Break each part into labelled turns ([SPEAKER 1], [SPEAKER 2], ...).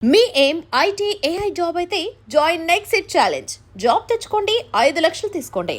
[SPEAKER 1] మీ ఏం IT AI job అయితే join next it challenge. Job తెచ్చుకోండి, 5 లక్షలు తీసుకోండి.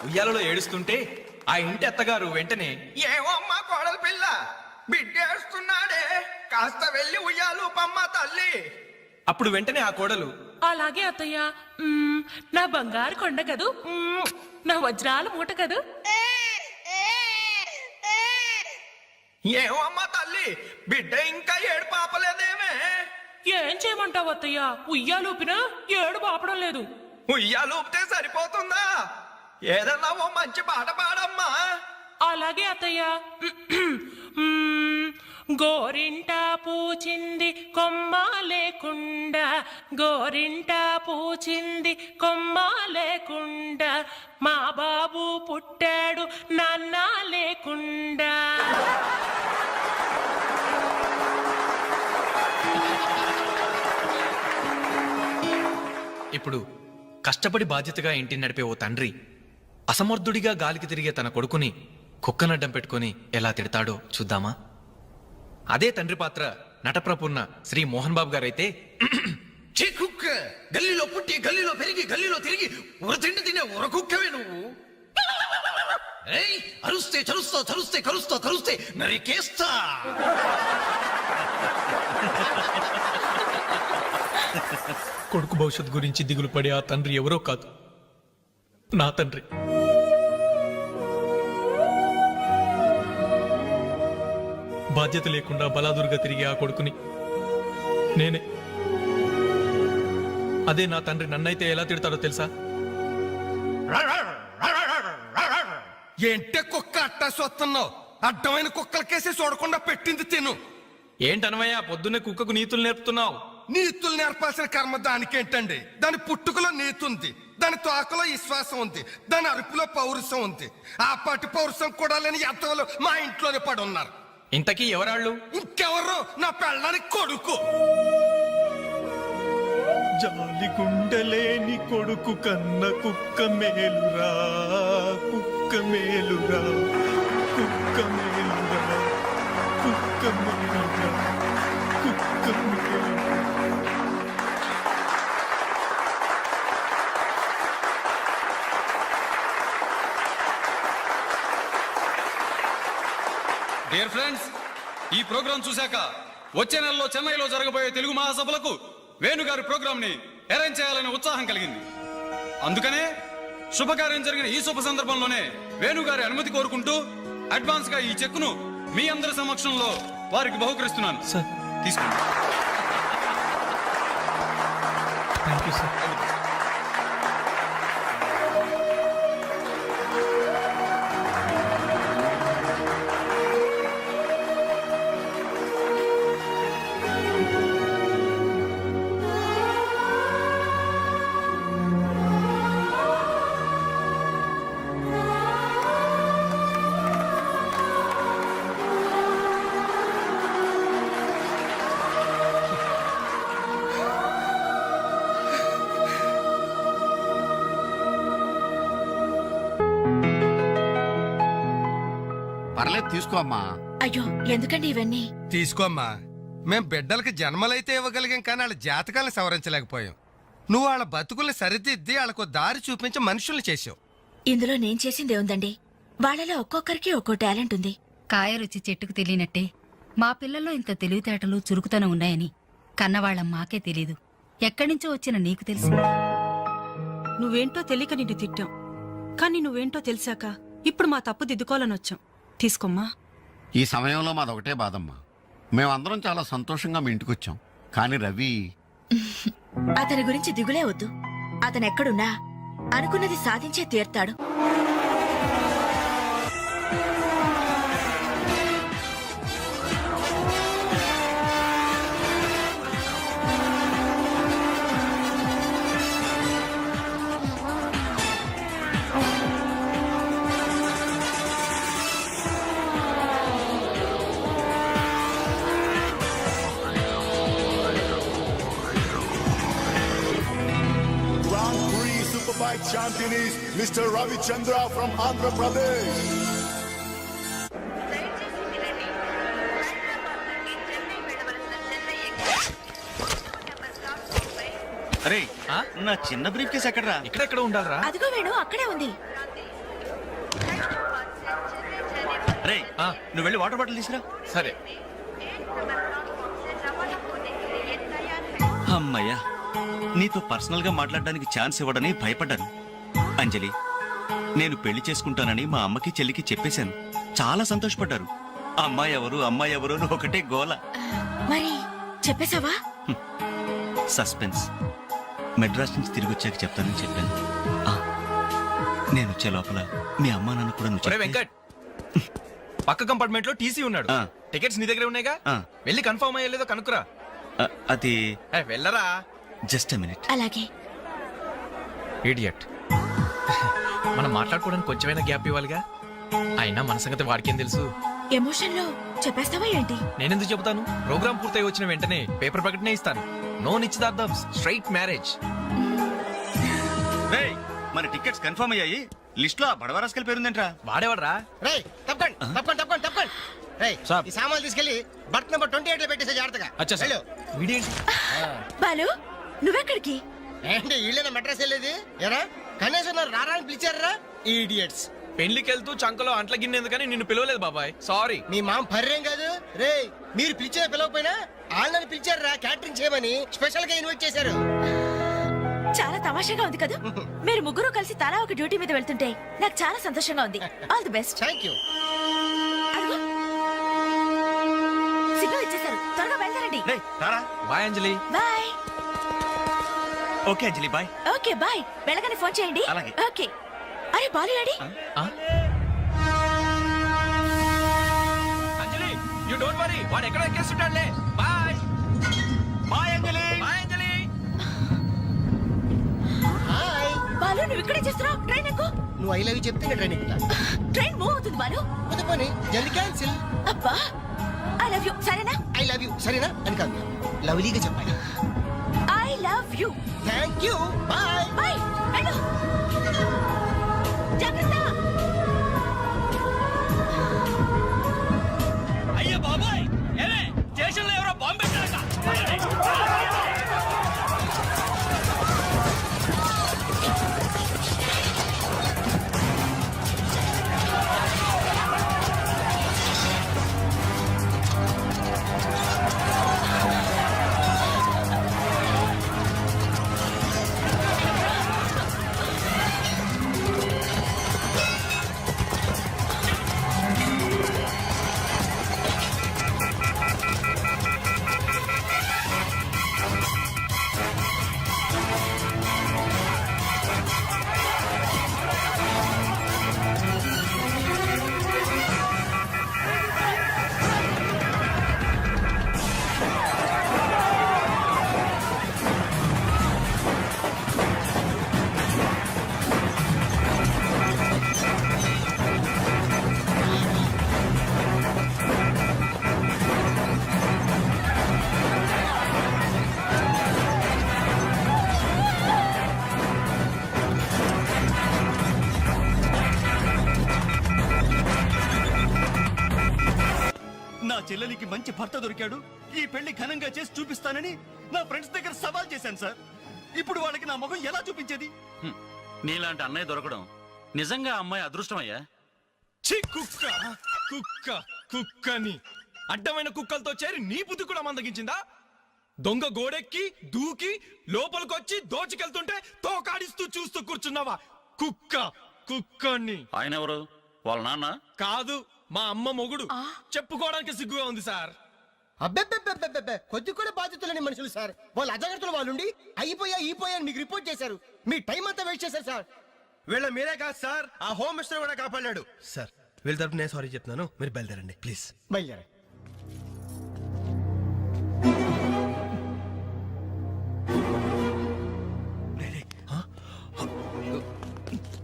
[SPEAKER 2] ఉయ్యాలలో ఏడుస్తుంటే ఆ ఇంటి అత్తగారు వెంటనే
[SPEAKER 3] ఏమో అమ్మా కోడలు పిల్ల బిడ్డేస్తున్నాడే, కాస్త వెళ్ళి ఉయ్యాలు పమ్మ తల్లి.
[SPEAKER 2] అప్పుడు వెంటనే ఆ కోడలు
[SPEAKER 4] అలాగే అత్తయ్య, నా బంగారు కొండ కదూ, నా వజ్రాల మూట కదూ.
[SPEAKER 3] ఏమో అమ్మా తల్లి, బిడ్డ ఇంకా ఏడు పాపలేదేమే.
[SPEAKER 4] ఏం చేయమంటావు అత్తయ్య, ఉయ్యాలూపినా ఏడు పాపడం లేదు.
[SPEAKER 3] ఉయ్యాలు ఊపితే సరిపోతుందా? ఏదన్నా ఓ మంచి పాట పాడమ్మా.
[SPEAKER 4] అలాగే అత్తయ్య. గోరింట పూచింది కొమ్మ లేకుండా, గోరింట పూచింది కొమ్మ లేకుండా, మా బాబు పుట్టాడు నాన్న లేకుండా.
[SPEAKER 2] ఇప్పుడు కష్టపడి బాధ్యతగా ఇంటిని నడిపే ఓ తండ్రి అసమర్థుడిగా గాలికి తిరిగే తన కొడుకుని కుక్కనడ్డం పెట్టుకుని ఎలా తిడతాడో చూద్దామా? అదే తండ్రి పాత్ర నటప్రపున్న శ్రీ మోహన్ బాబు గారైతే,
[SPEAKER 3] కుక్క గల్లీలో పుట్టి గల్లీలో పెరిగి గల్లీలో తిరిగి ఉరతిండి తినే ఉరకుక్కవే నువ్వు. అరుస్తే చరుస్తావు, చరుస్తే కరుస్తావు, కరుస్తే నరికేస్తా.
[SPEAKER 2] కొడుకు భవిష్యత్తు గురించి దిగులు పడే ఆ తండ్రి ఎవరో కాదు, నా తండ్రి. బాధ్యత లేకుండా బలాదురుగా తిరిగే ఆ కొడుకుని నేనే. అదే నా తండ్రి నన్నైతే ఎలా తిడతారో తెలుసా?
[SPEAKER 3] ఏంటే కుక్క అట్టా సొత్తున్నావు? అడ్డమైన కుక్కలకేసి చూడకుండా పెట్టింది తిను.
[SPEAKER 2] ఏంటనవయ్యా పొద్దున్నే కుక్కకు నీతులు నేర్పుతున్నావు?
[SPEAKER 3] నీతులు నేర్పాల్సిన కర్మ దానికేంటండి? దాని పుట్టుకలో నీతి ఉంది, దాని తోకలో విశ్వాసం ఉంది, దాని అరుపులో పౌరుషం ఉంది. ఆ పాటి పౌరుషం కూడా లేని ఎంతలో మా ఇంట్లోనే పడి ఉన్నారు.
[SPEAKER 2] ఇంతకీ ఎవరాళ్ళు?
[SPEAKER 3] ఇంకెవరు? నా పెళ్ళానికి కొడుకు.
[SPEAKER 2] జాలి గుండెలేని కొడుకు కన్న కుక్క మేలురా, కుక్క మేలురా, కుక్క మేలురా, కుక్క మేలురా, కుక్క మేలురా.
[SPEAKER 5] డియర్ ఫ్రెండ్స్, ఈ ప్రోగ్రాం చూశాక వచ్చే నెలలో చెన్నైలో జరగబోయే తెలుగు మహాసభలకు వేణుగారి ప్రోగ్రాం ని అరేంజ్ చేయాలనే ఉత్సాహం కలిగింది. అందుకనే శుభకార్యం జరిగిన ఈ శుభ సందర్భంలోనే వేణుగారి అనుమతి కోరుకుంటూ అడ్వాన్స్ గా ఈ చెక్కును మీ అందరి సమక్షంలో వారికి బహుకరిస్తున్నాను. తీసుకోండి.
[SPEAKER 2] Thank you sir.
[SPEAKER 6] పర్లేదు తీసుకో అమ్మా.
[SPEAKER 7] అయ్యో ఎందుకండి ఇవన్నీ?
[SPEAKER 3] తీసుకోమ్మా. మేం బిడ్డలకి జన్మలైతే ఇవ్వగలిగాం, కానీ వాళ్ళ జాతకాలను సవరించలేకపోయాం. నువ్వు వాళ్ళ బతుకుల్ని సరిదిద్ది వాళ్ళకు దారి చూపించి మనుషుల్ని చేసావు.
[SPEAKER 7] ఇందులో నేను చేసిందే ఉందండి. వాళ్ళలో ఒక్కొక్కరికి ఒక్కో టాలెంట్ ఉంది.
[SPEAKER 8] కాయ రుచి చెట్టుకు తెలియనట్టే మా పిల్లల్లో ఇంత తెలివితేటలు చురుకుతనం ఉన్నాయని కన్నవాళ్ళం మాకే తెలీదు. ఎక్కడ్నుంచో వచ్చిన నీకు తెలిసింది.
[SPEAKER 9] నువ్వేంటో తెలియక నిన్ను తిట్టాం, కానీ నువ్వేంటో తెలిసాక ఇప్పుడు మా తప్పు దిద్దుకోవాలని వచ్చాం. తీసుకోమ్మా.
[SPEAKER 6] ఈ సమయంలో మాదొకటే బాధమ్మా. మేమందరం చాలా సంతోషంగా మీ ఇంటికి వచ్చాం, కానీ రవి
[SPEAKER 7] అతని గురించి దిగులే వద్దు. అతనెక్కడున్నా అనుకున్నది సాధించే తీర్తాడు.
[SPEAKER 10] Superbike champion is Mr. Ravi Chandra from Andhra Pradesh.
[SPEAKER 5] అరే
[SPEAKER 2] ఆ?
[SPEAKER 5] నా చిన్న బ్రీఫ్ కేసు ఎక్కడరా?
[SPEAKER 2] ఇక్కడెక్కడ ఉండాలరా?
[SPEAKER 7] అదిగో వేణు అక్కడే ఉంది.
[SPEAKER 5] రే
[SPEAKER 2] ఆ.
[SPEAKER 5] నువ్వు వెళ్ళి వాటర్ బాటిల్ తీసురా.
[SPEAKER 2] సరే.
[SPEAKER 5] అమ్మయ్యా, నీతో పర్సనల్ గా మాట్లాడడానికి ఛాన్స్ ఇవ్వడని భయపడ్డాను. అంజలి, నేను పెళ్లి చేసుకుంటానని మా అమ్మకి చెల్లికి చెప్పేశాను. చాలా సంతోషపడ్డారు. అమ్మాయి ఎవరు అమ్మాయి ఎవరు అని ఒకటే గోల.
[SPEAKER 7] మరి చెప్పేశావా?
[SPEAKER 5] సస్పెన్స్. మెడ్రాస్ నుంచి తిరిగి వచ్చాక చెప్తానని చెప్పాను. ఆ, నేను వచ్చే లోపల మీ అమ్మా నాన్న కూడా నువ్వు
[SPEAKER 2] ఒరే
[SPEAKER 5] చెప్తే-
[SPEAKER 2] వెంకట్, పక్క కంపార్ట్మెంట్ లో టీసీ ఉన్నాడు.
[SPEAKER 5] ఆ.
[SPEAKER 2] టికెట్స్ నీ దగ్గర ఉన్నాయిగా,
[SPEAKER 5] ఆ.
[SPEAKER 2] వెళ్ళి కన్ఫర్మ్ అయ్యలేదో కనుక్కురా.
[SPEAKER 5] అది
[SPEAKER 2] వెళ్ళరా.
[SPEAKER 5] Just minute.
[SPEAKER 7] అలాగే.
[SPEAKER 2] ఇడియట్. మనం మాట్లాడుకోవడానికి కొంచెమైనా గ్యాప్ ఇవ్వాలిగా. అయినా మన సంగతి వాడికేం తెలుసు.
[SPEAKER 7] ఎమోషన్ లో చెప్పేస్తావా ఏంటి?
[SPEAKER 2] నేనెందుకు చెబుతాను? ప్రోగ్రామ్ పూర్తయి వచ్చిన వెంటనే పేపర్ ప్రకటనే ఇస్తాను. నో నిశ్చితార్థం, స్ట్రైట్ మ్యారేజ్.
[SPEAKER 5] రేయ్, మన టికెట్స్ కన్ఫర్మ్ అయ్యాయి. లిస్ట్ లో బడవరాస్కల్ పేరుందేంట్రా?
[SPEAKER 2] వాడేవాడ్రా?
[SPEAKER 11] రేయ్ తప్పకండి తప్పకండి తప్పకండి తప్పకండి. రేయ్
[SPEAKER 2] సాబ్.
[SPEAKER 11] ఈ సామాన్లు తీసుకెళ్లి బర్త్ నెంబర్ 28 లో పెట్టేసే జాగ్రత్తగా.
[SPEAKER 2] అచ్చా సార్.
[SPEAKER 11] వెళ్ళు.
[SPEAKER 2] వీడేంటి?
[SPEAKER 7] బాలు నువ్వెక్కడికి?
[SPEAKER 11] ఏంటి వీళ్ళైనా మెడ్రాస్ వెళ్ళేది? ఎరా కనీసం నన్ను రారా అని పిలిచారా ఈడియట్స్?
[SPEAKER 2] పెళ్లికి వెళ్తూ చంకలో అంట్ల గిన్నెందుకని నిన్ను పిలవలేదు బాబాయ్, సారీ.
[SPEAKER 11] మీ మామ పర్రేం కాదు. రేయ్ మీరు పిలిచిన పిలవకపోయినా వాళ్ళని పిలిచారా క్యాటరింగ్ చేయమని స్పెషల్ గా ఇన్వైట్ చేశారు.
[SPEAKER 7] చాలా తమాషాగా ఉంది కదా. మీరు ముగ్గురు కలిసి తలా ఒక డ్యూటీ మీద వెళ్తుంటే నాకు చాలా సంతోషంగా ఉంది. All the best.
[SPEAKER 11] Thank you.
[SPEAKER 7] Signal ఇచ్చేశారు, త్వరగా బయలుదేరండి.
[SPEAKER 5] రేయ్ రారా.
[SPEAKER 2] Bye Anjali.
[SPEAKER 7] Bye.
[SPEAKER 5] Okay Anjali, bye.
[SPEAKER 7] Okay bye. వెళ్ళగానే ఫోన్ చేయండి.
[SPEAKER 5] అలాగే.
[SPEAKER 7] ఓకే. అరే బాలు డాడీ.
[SPEAKER 2] ఆ? అంజలి, యు డోంట్ వరీ, వాడు ఎక్కడ ఎక్కేస్తుంటాడులే. బాయ్.
[SPEAKER 5] బాయ్ అంజలి.
[SPEAKER 2] బాయ్ అంజలి.
[SPEAKER 11] హాయ్.
[SPEAKER 7] బాలు నువ్వు ఇక్కడే చేస్తున్నావు? ట్రైన్ ఎక్కు.
[SPEAKER 11] నువ్వు ఐ లవ్ యూ చెప్తే నేను ట్రైన్ ఎక్కుతా.
[SPEAKER 7] ట్రైన్ మూవ్ అవుతుంది బాలు.
[SPEAKER 11] పోతే పోనీ జల్ది క్యాన్సిల్.
[SPEAKER 7] అబ్బా ఐ లవ్ యూ. సరేనా?
[SPEAKER 11] ఐ లవ్ యూ సరేనా అని కాదు, లవ్లీగా చెప్పాలి.
[SPEAKER 7] I love you.
[SPEAKER 11] Thank you. Bye.
[SPEAKER 7] Bye. వెళ్ళు. జాగ్రత్త.
[SPEAKER 5] అయ్యో బాబాయ్, ఏమే స్టేషన్ లో ఎవరో బాంబు పెట్టారట. నా చెల్లెలికి మంచి భర్త దొరికాడు, ఈ పెళ్లి ఘనంగా చేసి చూపిస్తానని నా ఫ్రెండ్స్ దగ్గర సవాల్ చేశాను సార్. ఇప్పుడు వాళ్ళకి నా ముఖం ఎలా చూపించేది?
[SPEAKER 12] నీలాంటి అన్నయ్య దొరకడం నిజంగా అమ్మాయి అదృష్టమయ్యా.
[SPEAKER 2] ఛీ, కుక్క కుక్క కుక్కని అడ్డమైన కుక్కలతో చేరి నీ బుద్ధి కూడా మందగించిందా? దొంగ గోడెక్కి దూకి లోపలికొచ్చి దోచుకెళ్తుంటే తోకాడిస్తూ చూస్తూ కూర్చున్నావా? కుక్క కుక్కని.
[SPEAKER 12] ఆయన ఎవరు? వాళ్ళ నాన్న?
[SPEAKER 2] కాదు, మా అమ్మ మొగుడు. చెప్పుకోవడానికి సిగ్గుగా ఉంది సార్.
[SPEAKER 11] అబ్బెబ్బెబ్బెబ్బెబ్బె కొద్ది కూడా బాధ్యత లేని మనుషులు సార్. వాళ్ళు అజాగ్రత్తలు వాళ్ళుండి అయిపోయా అని మీకు రిపోర్ట్ చేశారు. మీ టైం అంతా వేస్ట్ చేశారు సార్.
[SPEAKER 3] వీళ్ళ మీరే కాదు సార్, ఆ హోమ్ మినిస్టర్ కూడా కాపాడాడు సార్. వీళ్ళ తరపు నేను సారీ చెప్తున్నాను, మీరు బయలుదేరండి ప్లీజ్.
[SPEAKER 11] బయలుదేరా.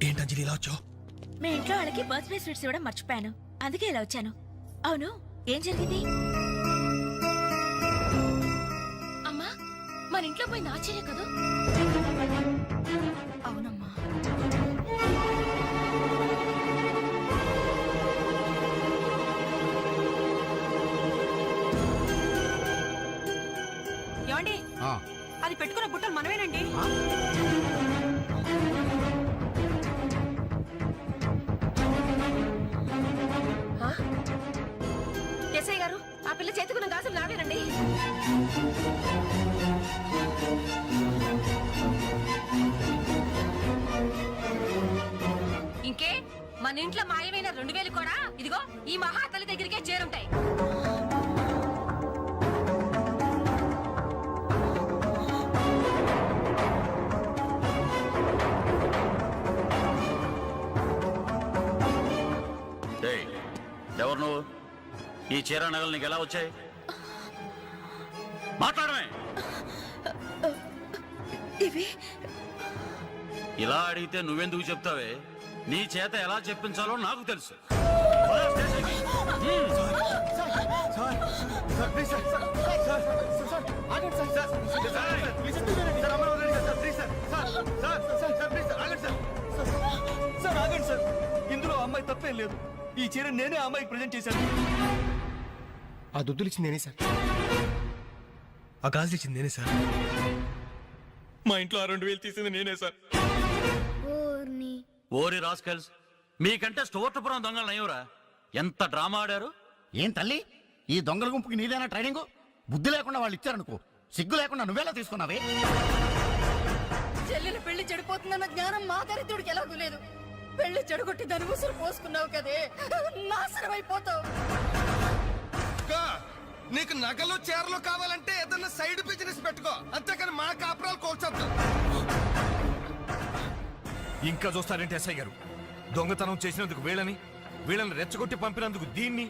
[SPEAKER 3] ఏంటి అంజలి ఇలా వచ్చావు?
[SPEAKER 7] మీ ఇంట్లో వాళ్ళకి బర్త్డే స్వీట్స్ ఇవ్వడం మర్చిపోయాను, అందుకే ఇలా వచ్చాను. అవును, ఏం జరిగింది?
[SPEAKER 8] అమ్మా, మన ఇంట్లో పోయి నాచేరే కదా. అవునమ్మా. మన ఇంట్లో మాయమైన 2000 కూడా ఇదిగో ఈ మహాతల్లి దగ్గరికే చేరుంటాయి.
[SPEAKER 12] ఏయ్, ఎవరు నువ్వు? ఈ చీర నగలు నీకు ఎలా వచ్చాయి? మాట్లాడమే.
[SPEAKER 7] ఇవి
[SPEAKER 12] ఇలా అడిగితే నువ్వెందుకు చెప్తావే? నీ చేత ఎలా చెప్పించాలో నాకు తెలుసు.
[SPEAKER 11] ఇందులో అమ్మాయి తప్పేం లేదు. ఈ చీర నేనే అమ్మాయికి ప్రజెంట్ చేశాను. ఆ దుద్దులు ఇచ్చింది నేనే సార్.
[SPEAKER 2] ఆ గాజు ఇచ్చింది నేనే సార్. మా ఇంట్లో ఆ 2000 తీసింది నేనే సార్.
[SPEAKER 12] ఓరి రాస్కల్స్, మీకంటే స్టోర్టపురం దొంగలు నయ్యవరా? ఎంత డ్రామా ఆడారు.
[SPEAKER 6] ఏం తల్లి, ఈ దొంగల గుంపుకి నీదేనా ట్రైనింగ్? బుద్ధి లేకుండా వాళ్ళు ఇచ్చారనుకో, సిగ్గు లేకుండా నువ్వెలా తీసుకున్నావే?
[SPEAKER 8] చెల్లెలు పెళ్లి చెడిపోతుందన్న జ్ఞానం మా దరిద్రుడికి ఎలాగూ లేదు. పెళ్లి చెడగొట్టి దాని ఉసురు పోసుకున్నావు కదే, నాశనం అయిపోతావు.
[SPEAKER 3] అక్కా, నీకు నగలు చీరలు కావాలంటే ఏదన్నా సైడ్ బిజినెస్ పెట్టుకో, అంతేకాని మా కాపురాలు కోల్చొద్దు.
[SPEAKER 5] ఇంకా చూస్తారంటే ఎస్ఐ గారు, దొంగతనం చేసినందుకు వీళ్ళని రెచ్చగొట్టి పంపినందుకు దీన్ని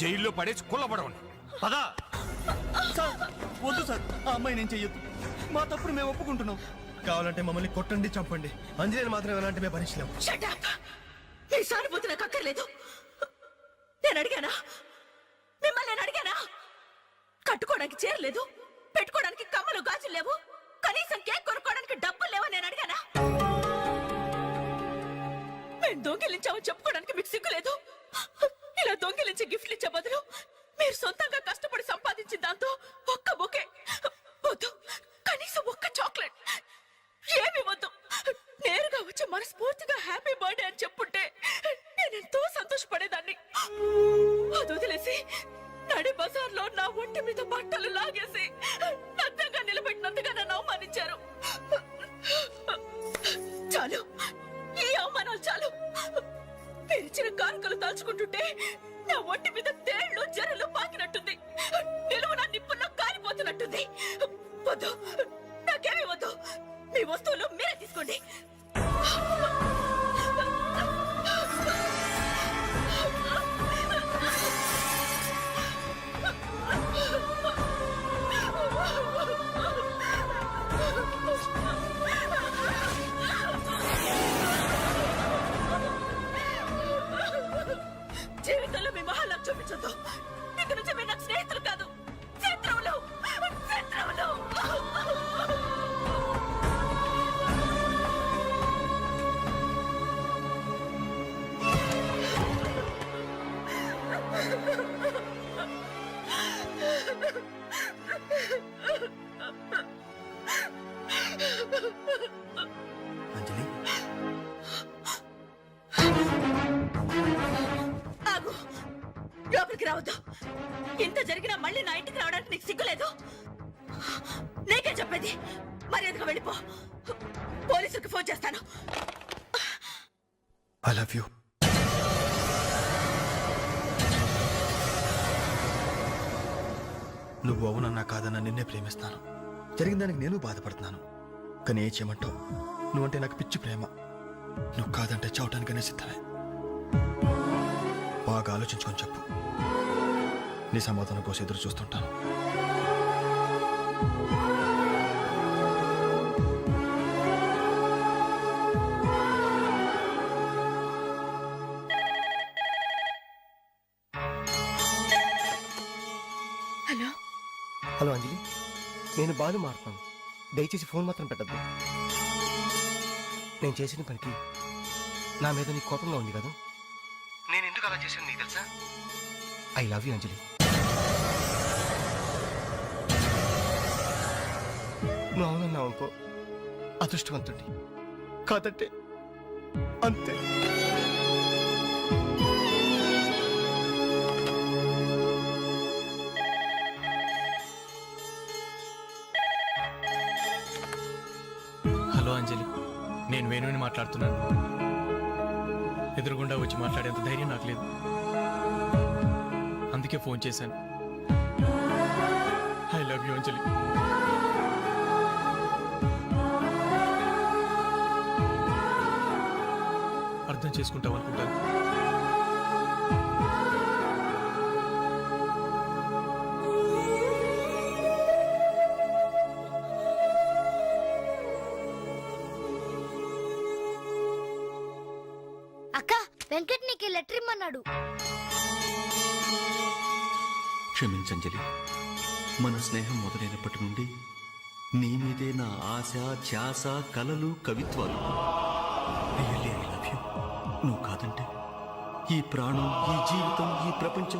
[SPEAKER 5] జైల్లో పడేసి కుల్లబడవండి.
[SPEAKER 12] పదా.
[SPEAKER 11] వద్దు సార్, ఆ అమ్మాయి నేను చెయ్యొద్దు. మా తప్పుడు మేము ఒప్పుకుంటున్నాం.
[SPEAKER 2] కావాలంటే మమ్మల్ని కొట్టండి, చంపండి. అంజనేయులు మాత్రం ఎలాంటి మేము భరించలేం.
[SPEAKER 7] Shut up! మీ సానుభూతి నాకు అక్కర్లేదు. నేను అడిగానా? మిమ్మల్ని నేను అడిగానా? కట్టుకోవడానికి చీరలేదు, పెట్టుకోవడానికి కమ్మలు గాజులు లేవు, కనీసం కేక్ కొనుక్కోవడానికి డబ్బులు లేవా నేను అడిగానా? మేము దొంగిలించామని చెప్పుకోవడానికి మీకు సిగ్గులేదు. ఇలా దొంగిలించి గిఫ్ట్లు ఇచ్చే బదులు మీరు సొంతంగా కష్టపడి సంపాదించిన దాంతో ఒక్క బొకే వద్దు, కనీసం ఒక్క చాక్లెట్ ఏమి వద్దు. నేరుగా వచ్చి మనస్ఫూర్తిగా హ్యాపీ బర్త్డే అని చెప్పుంటే నేను ఎంతో సంతోషపడేదాన్ని. అది వదిలేసి నడి బజార్లో నా ఒంటి మీద బట్టలు లాగేసి నగ్నంగా నిలబెట్టినందుగా నన్ను అవమానించారు. చాలు, ఈ అవమానాలు చాలు. తెరిచిన కానుకలు దాచుకుంటుంటే నా ఒంటి మీద తేళ్లు జరలు పాకినట్టుంది, నిలువు నా నిప్పుల్లో కాలిపోతున్నట్టుంది. వద్దు, నాకేమీ వద్దు. మీ వస్తువులు మీరే తీసుకోండి. జీవితంలో మీ మహాలకు చూపించొద్దు. ఇక నుంచి మీరు నాకు స్నేహితులు కాదు, శత్రువులు. శత్రువులు.
[SPEAKER 2] అంజలి,
[SPEAKER 7] ఆగు, లోపలికి రావద్దు. ఇంత జరిగినా మళ్ళీ నా ఇంటికి రావడానికి నీకు సిగ్గులేదు? నీకే చెప్పేది, మర్యాదగా వెళ్ళిపో. పోలీసులకు ఫోన్ చేస్తాను.
[SPEAKER 2] I love you. నువ్వు అవునన్నా కాదన్నా నిన్నే ప్రేమిస్తాను. జరిగిన దానికి నేను బాధపడుతున్నాను. కానీ ఏం చేయమంటావు? నువ్వంటే నాకు పిచ్చి ప్రేమ. నువ్వు కాదంటే చావటానికనే సిద్ధమే. బాగా ఆలోచించుకొని చెప్పు. నీ సమాధానం కోసం ఎదురు చూస్తుంటాను.
[SPEAKER 7] హలో.
[SPEAKER 11] హలో అంజలి, నేను బాలు మారుతాను. దయచేసి ఫోన్ మాత్రం పెట్టద్దు. నేను చేసిన పనికి నా మీద నీకు కోపంగా ఉంది కదా? నేను ఎందుకు అలా చేశాను నీకు తెలుసా? ఐ లవ్ యూ అంజలి. నువ్వు అవునన్నావు అనుకో, అదృష్టవంతుడి. కాదంటే అంతే.
[SPEAKER 2] హలో అంజలి, నేను వేణుని మాట్లాడుతున్నాను. ఎదురుగుండా వచ్చి మాట్లాడేంత ధైర్యం నాకు లేదు. అందుకే ఫోన్ చేశాను. ఐ లవ్ యూ అంజలి. అర్థం చేసుకుంటావు అనుకుంటాను.
[SPEAKER 7] అక్క వెంకట్ నీకు లెటర్ ఇమ్మన్నాడు.
[SPEAKER 13] క్షమించంజలి, మన స్నేహం మొదలైనప్పటి నుండి నీ మీదే నా ఆశ, ధ్యాస, కలలు, కవిత్వాలు. Really I love you. నువ్వు కాదంటే ఈ ప్రాణం, ఈ జీవితం, ఈ ప్రపంచం